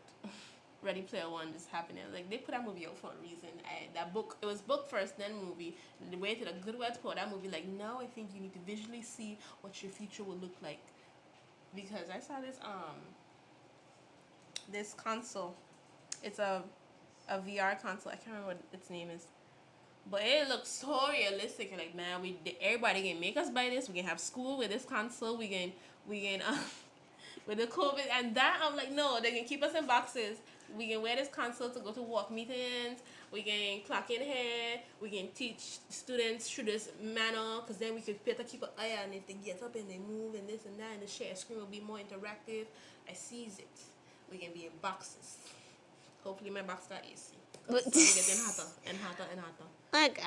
Ready Player One just happening. Like they put that movie out for a reason. That book, it was book first, then movie. They waited a good while to put that movie. Like now, I think you need to visually see what your future will look like, because I saw this console. It's a VR console. I can't remember what its name is, but it looks so realistic. And like, man, everybody can make us buy this. We can have school with this console. We can with the COVID and that. I'm like, no, they can keep us in boxes. We can wear this console to go to work meetings. We can clock in here. We can teach students through this manner, because then we could better keep an eye on if they get up and they move and this and that, and the share screen will be more interactive. I sees it. We can be in boxes. Hopefully my box got AC. But- It's getting hotter and hotter and hotter. Like,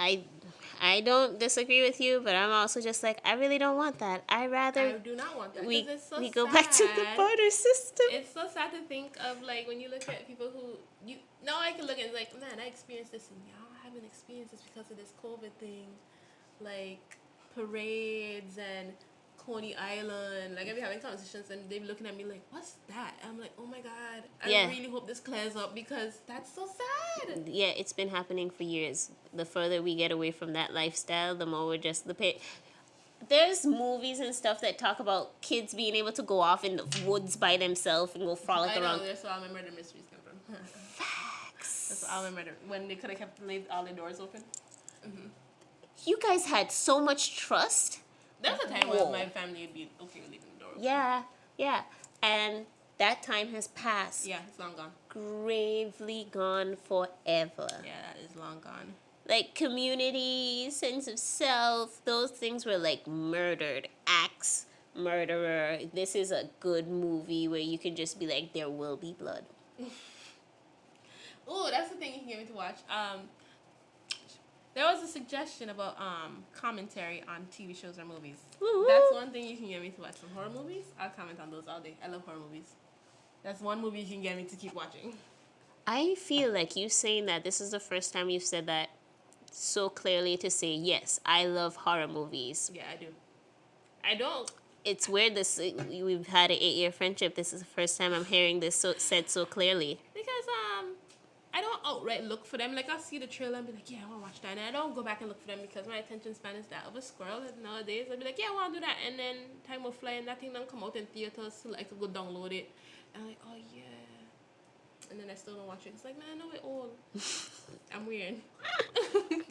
I don't disagree with you, but I'm also just like, I really don't want that. I rather I do not want that. we 'Cause it's so go back to the sad. barter system. It's so sad to think of, like, when you look at people who now I can look at like, man, I experienced this and y'all haven't experienced this because of this COVID thing, like parades and Coney Island. Like I be having conversations and they be looking at me like, what's that? And I'm like, oh my god, I Yeah. really hope this clears up because that's so sad. Yeah, it's been happening for years. The further we get away from that lifestyle, the more we're just there's movies and stuff that talk about kids being able to go off in the woods by themselves and go frolic I know, around. that's why I remember the mysteries come from. Facts. That's what I remember when they could have kept all the doors open. You guys had so much trust. There's a time Whoa. when my family would be okay with leaving the door open. Yeah. And that time has passed. Yeah, it's long gone. Gravely gone forever. Yeah, that is long gone. Like community, sense of self, those things were like murdered. Axe, murderer. This is a good movie where you can just be like, there will be blood. Oh, that's the thing you can get me to watch. There was a suggestion about commentary on TV shows or movies. Woo-hoo. That's one thing you can get me to watch. Some horror movies, I'll comment on those all day. I love horror movies. That's one movie you can get me to keep watching. I feel like you saying that this is the first time you've said that so clearly to say, yes, I love horror movies. Yeah, I do. I don't. It's weird we've had an 8-year friendship. This is the first time I'm hearing this said so clearly. Because I don't outright look for them. Like I'll see the trailer and be like, yeah, I want to watch that. And I don't go back and look for them because my attention span is that of a squirrel. And nowadays I'll be like, yeah, I want to do that. And then time will fly and that thing don't come out in theaters, so like to go download it. And I'm like, oh yeah. And then I still don't watch it. It's like, man, I know we're old. I'm weird.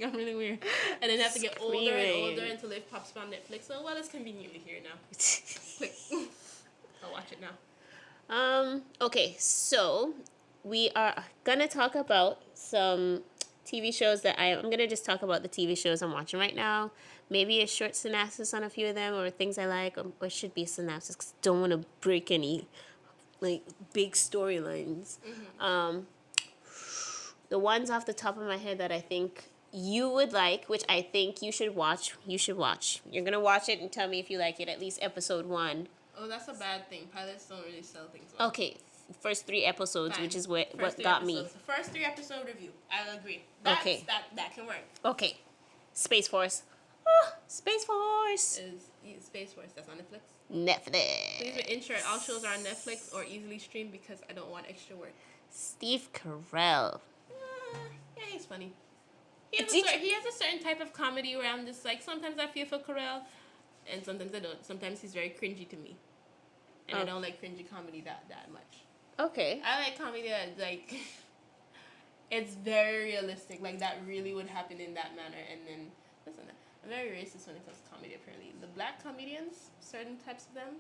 I'm really weird. And then I have to get older and older until it pops up on Netflix. So well, it's conveniently here now. Click. I'll watch it now. Okay, so we are gonna talk about some TV shows that I'm gonna just talk about the TV shows I'm watching right now. Maybe a short synopsis on a few of them or things I like, or should be a synopsis because I don't want to break any like big storylines. Mm-hmm. The ones off the top of my head that I think you would like, which I think you should watch. You should watch. You're gonna watch it and tell me if you like it. At least episode 1. Oh, that's a bad thing. Pilots don't really sell things well. Okay, first 3 episodes, Fine. which is what First 3 got episodes. me. The first 3 episode review. I'll agree. Okay. That can work. Okay, Space Force. Ah, Space Force. Space Force. That's on Netflix. Please Netflix. ensure all shows are on Netflix or easily streamed because I don't want extra work. Steve Carell. Yeah, he's funny. He has, Did you- he has a certain type of comedy where I'm just like, sometimes I feel for Carell, and sometimes I don't. Sometimes he's very cringy to me. And I Oh. don't like cringy comedy that much. Okay. I like comedy that, like, it's very realistic. Like, that really would happen in that manner. And then, listen, I'm very racist when it comes to comedy, apparently. The black comedians, certain types of them,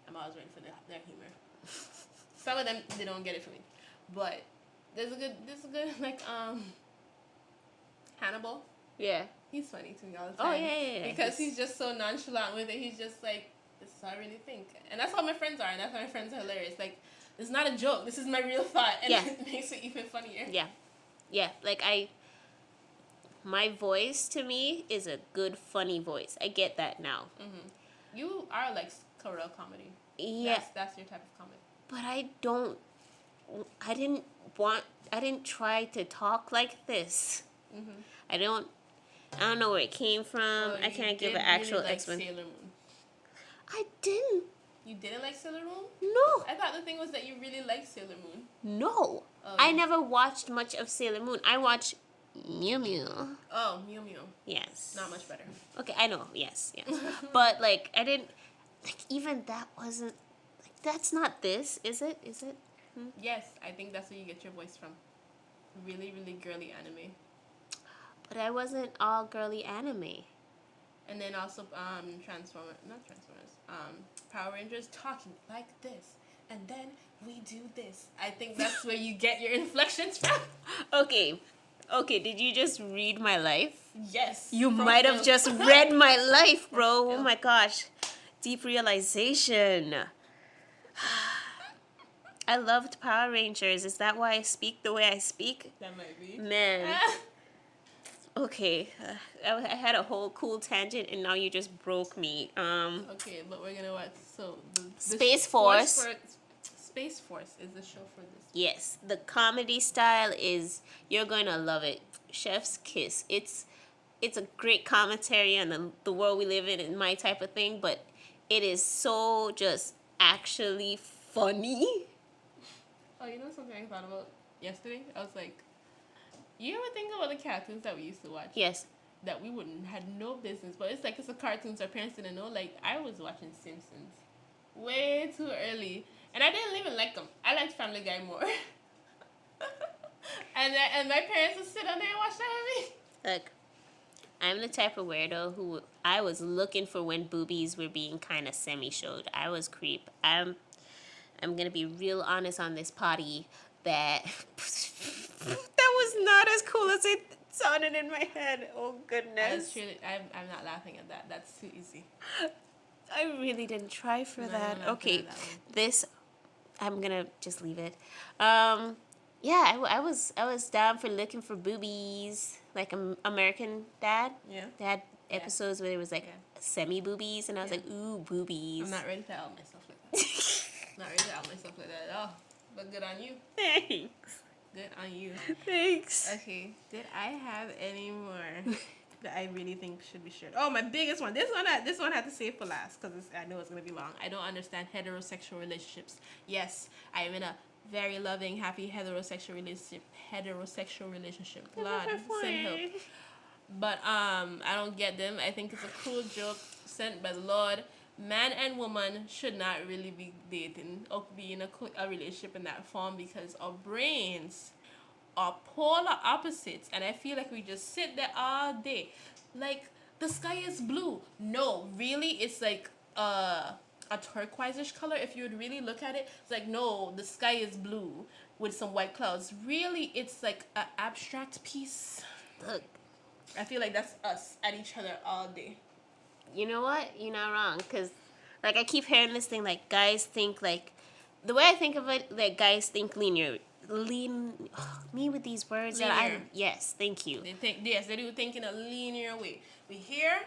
I'm always ready for their humor. Some of them, they don't get it from me. But there's a good, like, Hannibal. Yeah. He's funny to me all the Oh, time. yeah. Because he's just so nonchalant with it. He's just like, this is how I really think. And that's how my friends are. And that's why my friends are hilarious. Like, it's not a joke. This is my real thought. And Yeah. it makes it even funnier. Yeah. Yeah. Like, my voice to me is a good, funny voice. I get that now. Mm-hmm. You are like Carell comedy. Yeah. That's your type of comedy. But I didn't try to talk like this. Mm-hmm. I don't know where it came from. I can't give an actual really like explanation. Sailor Moon. I didn't. You didn't like Sailor Moon? No. I thought the thing was that you really liked Sailor Moon. No. Oh, I yeah. never watched much of Sailor Moon. I watched Mew Mew. Oh, Mew Mew. Yes. Not much better. Okay, I know. Yes. But like I didn't like even that wasn't like that's not this, is it? Is it? Yes, I think that's where you get your voice from. Really, really girly anime. But I wasn't all girly anime. And then also Power Rangers talking like this. And then we do this. I think that's where you get your inflections from. Okay. Okay, did you just read my life? Yes. You From might have Phil. just read my life, bro. Oh Phil. my gosh. Deep realization. I loved Power Rangers. Is that why I speak the way I speak? That might be. Man. Okay. I had a whole cool tangent and now you just broke me. Okay, but we're gonna watch. So the Space Force. Space Force is the show for this. Yes, the comedy style is you're going to love it. Chef's Kiss. It's a great commentary on the world we live in and my type of thing, but it is so just actually funny. Oh, you know something I thought about yesterday? I was like, you ever think about the cartoons that we used to watch? Yes. That we wouldn't had no business, but it's like it's the cartoons our parents didn't know. Like I was watching Simpsons way too early, and I didn't even like them. I liked Family Guy more. and my parents would sit on there and watch that with me. Look, I'm the type of weirdo who I was looking for when boobies were being kind of semi-showed. I was creep. I'm gonna be real honest on this potty that that was not as cool as it sounded in my head. Oh goodness. I'm not laughing at that. That's too easy. I really didn't try for No, that. I'm not Okay, for that one. this I'm gonna just leave it. Yeah, I was down for looking for boobies, like American Dad. Yeah. They had episodes where it was like Yeah. semi boobies, and I was Yeah. like, ooh, boobies. I'm not ready to out myself like that. Not ready to out myself like that at all. But good on you. Thanks. Good on you. Thanks. Okay. Did I have any more that I really think should be shared? Oh, my biggest one. This one I had to save for last because I know it's gonna be long. I don't understand heterosexual relationships. Yes, I am in a very loving, happy heterosexual relationship. God, send help. But I don't get them. I think it's a cruel joke sent by the Lord. Man and woman should not really be dating or be in a relationship in that form because our brains are polar opposites, and I feel like we just sit there all day. Like the sky is blue. No, really, it's like a turquoise-ish color. If you would really look at it, it's like no, the sky is blue with some white clouds. Really, it's like an abstract piece. Look, I feel like that's us at each other all day. you know what? You're not wrong, because like I keep hearing this thing like guys think like the way I think of it, like guys think linear. Me with these words that I Linear. yes, thank you. They think yes, they do think in a linear way. We here,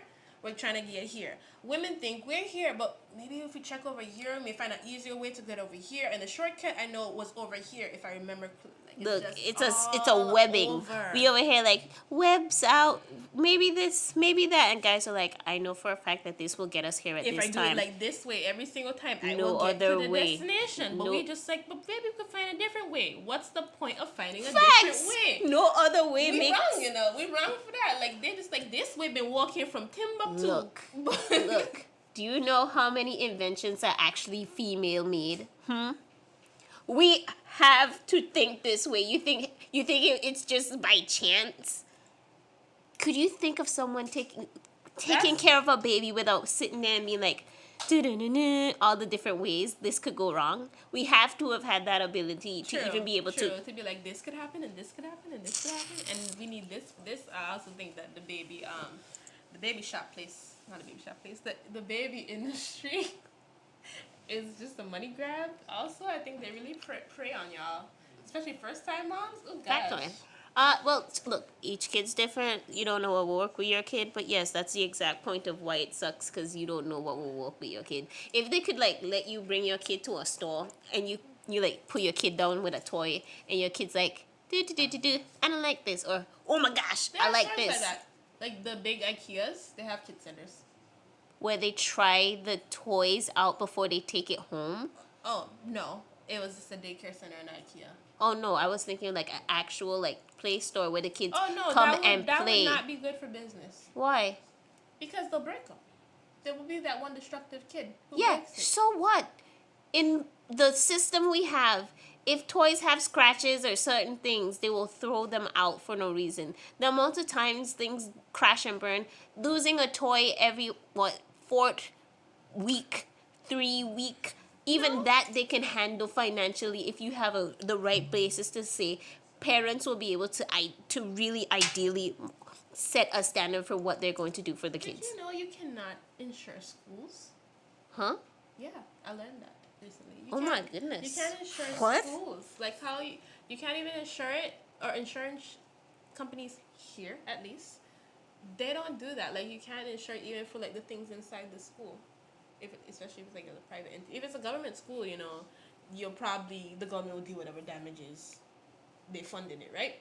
we're trying to get here. Women think we're here, but maybe if we check over here, we may find an easier way to get over here. And the shortcut I know was over here, if I remember. Like, Look, just it's a all webbing. over. We over here like webs out. Maybe this, maybe that, and guys are like, I know for a fact that this will get us here at If this I do time. it like this way every single time, I No will get other to the way. destination. But No- we just like, but maybe we could find a different way. What's the point of finding a Facts. different way? No other way We makes. wrong, you know. We wrong for that. Like they just like this way been walking from Timbuktu. Look, look. Do you know how many inventions are actually female made? We have to think this way. You think it's just by chance? Could you think of someone taking That's- care of a baby without sitting there and being like, "Do-do-do-do," all the different ways this could go wrong? We have to have had that ability to even be able to. be like this could happen and this could happen and this could happen and we need this. I also think that the baby shop place, not a baby shop place, the baby industry is just a money grab. Also, I think they really prey on y'all, especially first time moms. Oh gosh. Factoid. Well, look, each kid's different. You don't know what will work with your kid, but yes, that's the exact point of why it sucks, because you don't know what will work with your kid. If they could, like, let you bring your kid to a store, and you like, put your kid down with a toy, and your kid's like, do, I don't like this, or, oh my gosh, They I have like stores this. that. Like the big IKEAs, they have kid centers. Where they try the toys out before they take it home. Oh no, it was just a daycare center in IKEA. Oh, no, I was thinking, like, an actual, like, play store where the kids Oh no, come that would, and that play. would not be good for business. Why? Because they'll break them. There will be that one destructive kid who Yeah, breaks it. so what? In the system we have, if toys have scratches or certain things, they will throw them out for no reason. The amount of times things crash and burn, losing a toy every, fourth week, 3 week, even No. that they can handle financially if you have the right basis to say parents will be able to really ideally set a standard for what they're going to do for the Did kids. you know you cannot insure schools? Huh? Yeah, I learned that recently. You Oh my can't- goodness. You can't insure What? schools. Like how you can't even insure it, or insurance companies here at least, they don't do that. Like you can't insure it even for like the things inside the school. Especially if it's like a private entity. If it's a government school, you know, the government will do whatever damages they funded it, right?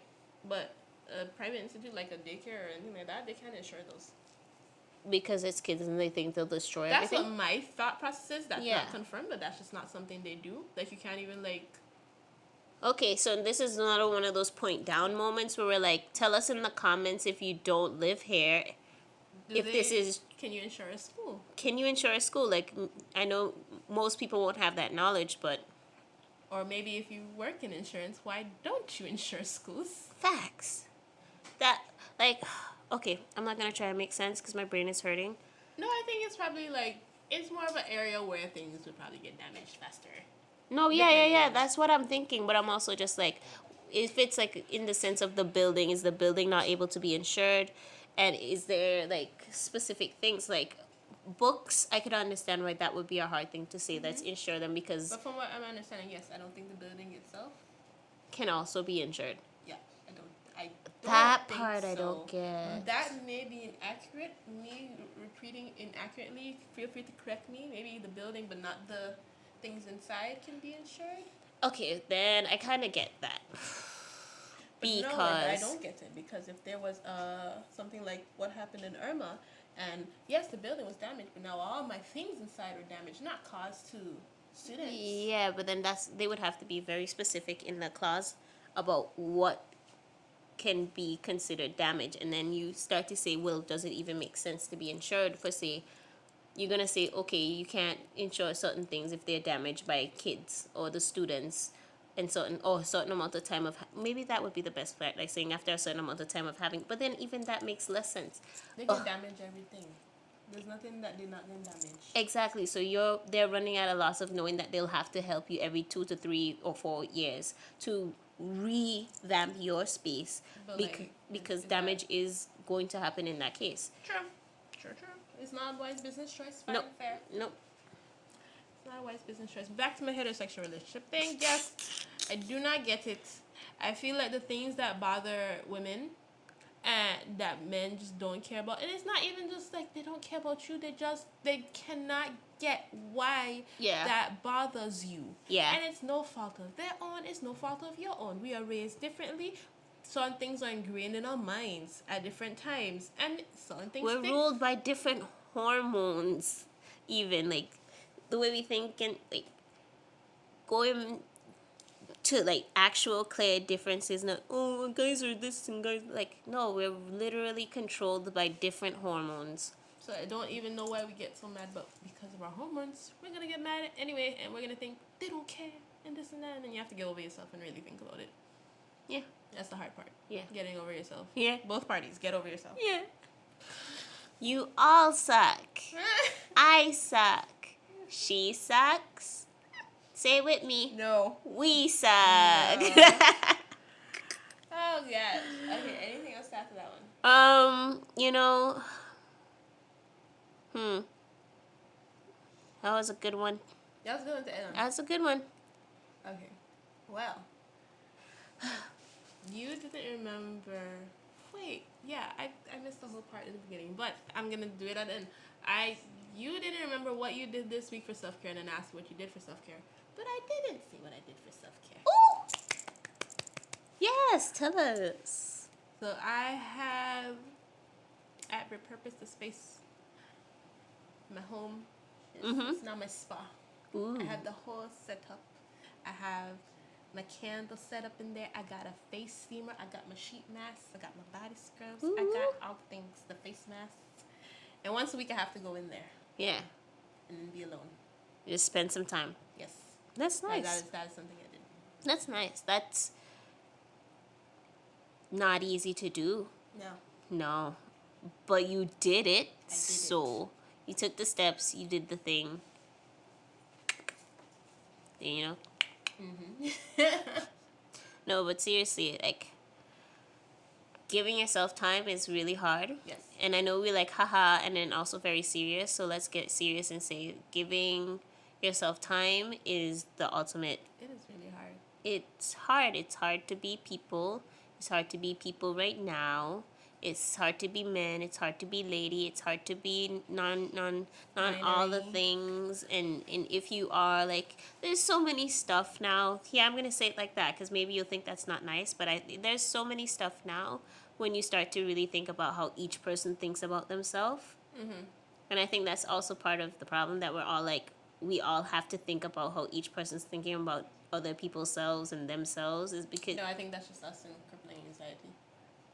But a private institute like a daycare or anything like that, they can't insure those. Because it's kids and they think they'll destroy That's everything. what my thought process is. That's Yeah. not confirmed, but that's just not something they do. Like you can't even like. Okay, so this is another one of those point down moments where we're like, tell us in the comments if you don't live here. Can you insure a school? Can you insure a school? Like, I know most people won't have that knowledge, but Or maybe if you work in insurance, why don't you insure schools? facts. That, like, okay, I'm not gonna try to make sense because my brain is hurting. No, I think it's probably like it's more of an area where things would probably get damaged faster. No, yeah. Depending. That's what I'm thinking. But I'm also just like, if it's like in the sense of the building, is the building not able to be insured? And is there like specific things like books? I could understand why that would be a hard thing to say. Let's insure them because But from what I'm understanding, yes, I don't think the building itself. can also be insured. Yeah, I don't. That think part I so. don't get. That may be inaccurate. Me repeating inaccurately. Feel free to correct me. Maybe the building, but not the things inside, can be insured. Okay, then I kind of get that. But Because no, but I don't get it because if there was something like what happened in Irma, and yes, the building was damaged, but now all my things inside are damaged, not caused to students. Yeah, but then they would have to be very specific in the clause about what can be considered damage, and then you start to say, well, does it even make sense to be insured for, say, you're gonna say, okay, you can't insure certain things if they're damaged by kids or the students and a certain amount of time of maybe that would be the best part, like saying after a certain amount of time of having, but then even that makes less sense. They can damage everything. There's nothing that they're not going to damage. Exactly. So they're running at a loss of knowing that they'll have to help you every 2 to 3 or 4 years to revamp your space But, because is damage is going to happen in that case. True. It's not a wise business choice. Fine, Nope. fair. Nope. It's not a a wise business choice. Back to my heterosexual relationship thing. Yes, I do not get it. I feel like the things that bother women and that men just don't care about, and it's not even just like they don't care about you, they cannot get why Yeah. that bothers you. Yeah. And it's no fault of their own, it's no fault of your own. We are raised differently. Certain things are ingrained in our minds at different times, and certain things We're stick. ruled by different hormones, even like the way we think, and like going to like actual clear differences. Not, oh, guys are this and guys like, no, we're literally controlled by different hormones. So I don't even know why we get so mad, but because of our hormones, we're gonna get mad anyway, and we're gonna think they don't care and this and that, and then you have to get over yourself and really think about it. Yeah. That's the hard part. Yeah. Getting over yourself. Yeah. Both parties, get over yourself. Yeah. You all suck. I suck. She sucks. Say it with me. No. We suck. No. Oh gosh. Okay, anything else after that one? You know, that was a good one. That was good to end on. That's a good one. Okay. Well. You didn't remember. Wait, yeah, I missed the whole part in the beginning, but I'm gonna do it at the end. You didn't remember what you did this week for self care, and then asked what you did for self care. But I didn't see what I did for self care. Ooh! Yes, tell us. So I have repurposed the space. My home. It's now my spa. Ooh. I have the whole setup. I have my candle set up in there. I got a face steamer. I got my sheet mask. I got my body scrubs. Ooh. I got all the things, the face masks. And once a week I have to go in there Yeah. and then be alone. Just spend some time. Yes. That's nice. That is something I did. That's nice. That's not easy to do. No. No. But you did it. I did So you took the steps, you did the thing. You know? No, but seriously, like, giving yourself time is really hard. Yes. And I know we like haha and then also very serious, so let's get serious and say giving yourself time is the ultimate. It is really hard. It's hard. It's hard to be people. It's hard to be people right now. It's hard to be men. It's hard to be lady. It's hard to be non all the Binary. things. And if you are, like, there's so many stuff now. Yeah, I'm going to say it like that because maybe you'll think that's not nice. But there's so many stuff now when you start to really think about how each person thinks about themselves. And I think that's also part of the problem, that we're all like, we all have to think about how each person's thinking about other people's selves and themselves, is because... No, I think that's just us in crippling anxiety.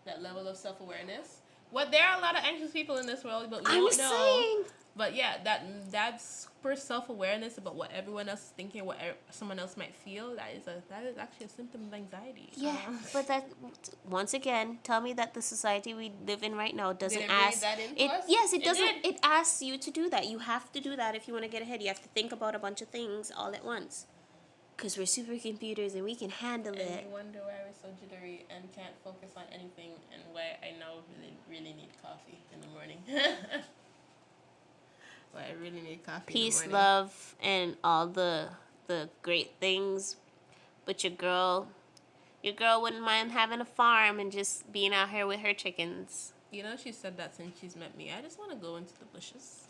That level of self-awareness. There are a lot of anxious people in this world, but we don't know. saying. But yeah, that super self-awareness about what everyone else is thinking, what someone else might feel, that is actually a symptom of anxiety. Yeah, but that, once again, tell me that the society we live in right now doesn't Did it bring ask that into it. us? Yes, it It doesn't. did. It asks you to do that. You have to do that if you want to get ahead. You have to think about a bunch of things all at once, because we're supercomputers and we can handle And it. you wonder why we're so jittery and can't focus on anything, and why I now really need coffee in the morning. Why I really need coffee Peace, in the morning. love, and all the great things, but your girl wouldn't mind having a farm and just being out here with her chickens. You know, she said that since she's met me. I just want to go into the bushes,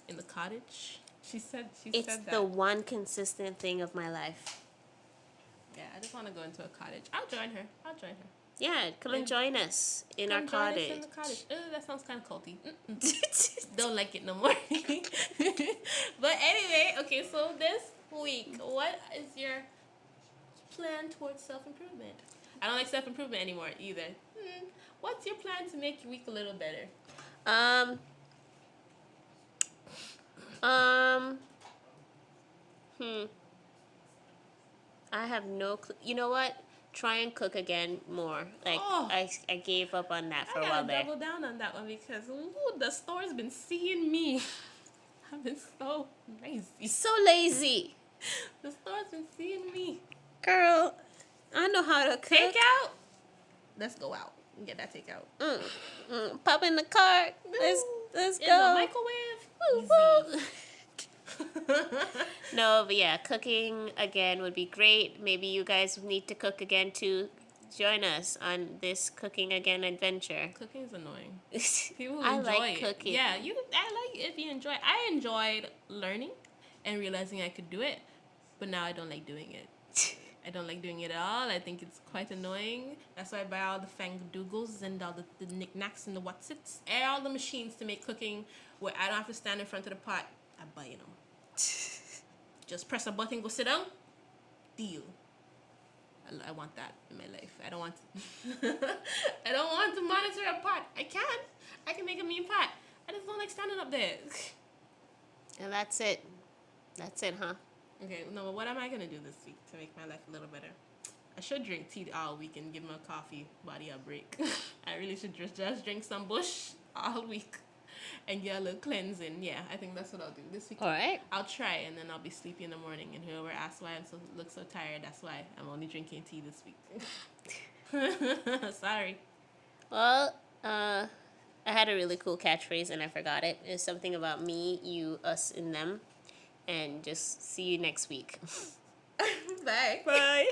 in the cottage. She said It's that. the one consistent thing of my life. Yeah, I just want to go into a cottage. I'll join her. Yeah, come and join us in Come our join us cottage. in the cottage. That sounds kind of culty. Don't like it no more. But anyway, okay, so this week, what is your plan towards self-improvement? I don't like self-improvement anymore either. What's your plan to make your week a little better? I have no clue. You know what? Try and cook again more. Like, Oh. I gave up on that for I a while gotta there. double down on that one because the store's been seeing me. I've been so lazy. So lazy. The store's been seeing me. Girl, I know how to cook. Takeout? Let's go out and get that takeout. Pop in the cart. Let's In go. the microwave? Woo, woo. Easy. No, but yeah, cooking again would be great. Maybe you guys need to cook again to join us on this cooking again adventure. Cooking is annoying. People I enjoy like it. cooking. Yeah, I like if you enjoy. I enjoyed learning and realizing I could do it, but now I don't like doing it. I don't like doing it at all. I think it's quite annoying. That's why I buy all the fangoodles and all the knickknacks and the whatsits and all the machines to make cooking where I don't have to stand in front of the pot. I buy them. Just press a button, go sit down. Deal. I want that in my life. I don't want. I don't want to monitor a pot. I can. I can make a mean pot. I just don't like standing up there. And that's it. That's it, huh? Okay, no, but what am I gonna do this week to make my life a little better? I should drink tea all week and give my coffee body a break. I really should just drink some bush all week and get a little cleansing. Yeah, I think that's what I'll do this week. All right. I'll try, and then I'll be sleepy in the morning. And whoever asks why look so tired, that's why I'm only drinking tea this week. Sorry. Well, I had a really cool catchphrase and I forgot it. It's something about me, you, us, and them. And just see you next week. Bye. Bye.